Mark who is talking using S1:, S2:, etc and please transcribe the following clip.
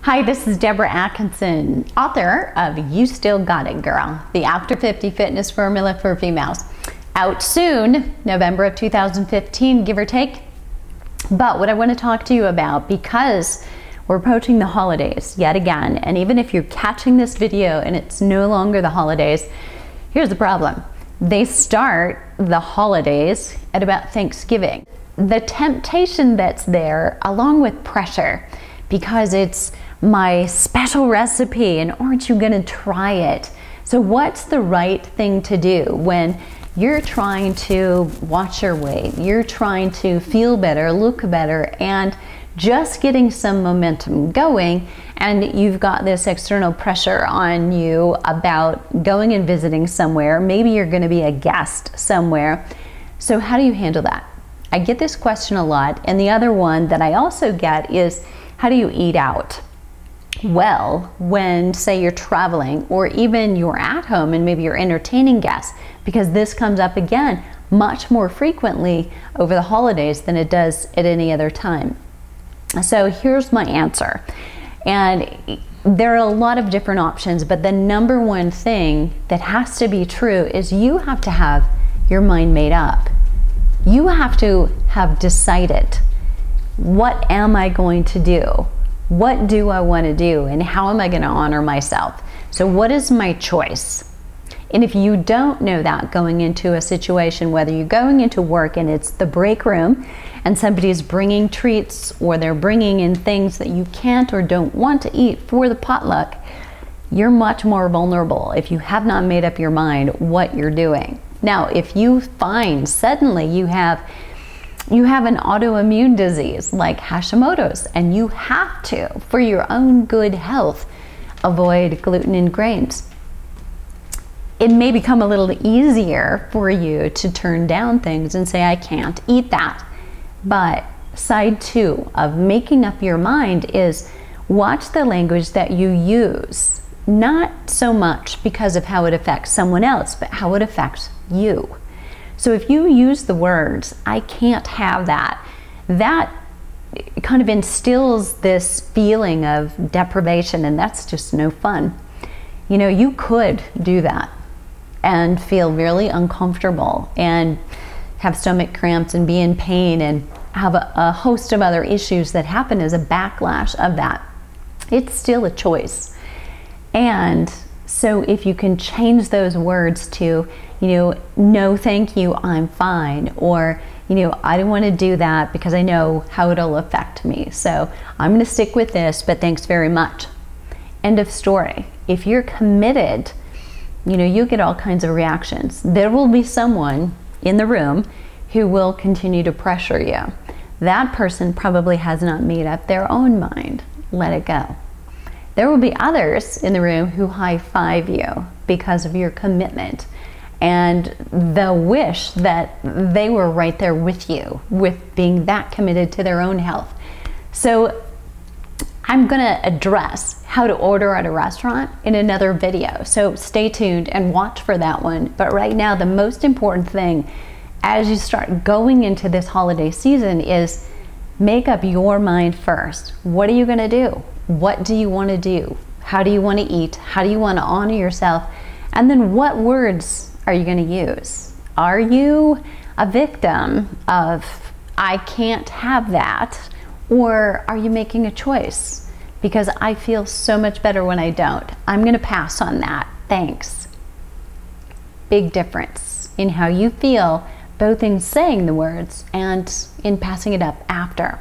S1: Hi, this is Deborah Atkinson, author of You Still Got It, Girl, the After 50 Fitness Formula for Females. Out soon, November of 2015, give or take. But what I want to talk to you about, because we're approaching the holidays yet again, and even if you're catching this video and it's no longer the holidays, here's the problem. They start the holidays at about Thanksgiving. The temptation that's there, along with pressure, because it's my special recipe and aren't you gonna try it? So what's the right thing to do when you're trying to watch your weight, you're trying to feel better, look better, and just getting some momentum going, and you've got this external pressure on you about going and visiting somewhere, maybe you're gonna be a guest somewhere. So how do you handle that? I get this question a lot, and the other one that I also get is, how do you eat out? Well, when, say, you're traveling, or even you're at home and maybe you're entertaining guests, because this comes up again much more frequently over the holidays than it does at any other time. So here's my answer. And there are a lot of different options, but the number one thing that has to be true is you have to have your mind made up. You have to have decided, what am I going to do? What do I want to do? And how am I going to honor myself? So what is my choice? And if you don't know that going into a situation, whether you're going into work and it's the break room and somebody's bringing treats, or they're bringing in things that you can't or don't want to eat for the potluck, you're much more vulnerable if you have not made up your mind what you're doing. Now, if you find suddenly you have an autoimmune disease like Hashimoto's, and you have to, for your own good health, avoid gluten and grains, it may become a little easier for you to turn down things and say, I can't eat that. But side two of making up your mind is watch the language that you use, not so much because of how it affects someone else, but how it affects you. So if you use the words, I can't have that, that kind of instills this feeling of deprivation, and that's just no fun. You know, you could do that and feel really uncomfortable and have stomach cramps and be in pain and have a host of other issues that happen as a backlash of that. It's still a choice. And so if you can change those words to, no thank you, I'm fine, or, I don't want to do that because I know how it'll affect me, so I'm going to stick with this, but thanks very much. End of story. If you're committed, you get all kinds of reactions. There will be someone in the room who will continue to pressure you. That person probably has not made up their own mind. Let it go. There will be others in the room who high-five you because of your commitment and the wish that they were right there with you, with being that committed to their own health. So I'm going to address how to order at a restaurant in another video. So stay tuned and watch for that one. But right now, the most important thing as you start going into this holiday season is make up your mind first. What are you going to do? What do you want to do? How do you want to eat? How do you want to honor yourself? And then what words are you going to use? Are you a victim of, I can't have that? Or are you making a choice? Because I feel so much better when I don't. I'm going to pass on that. Thanks. Big difference in how you feel, both in saying the words and in passing it up after.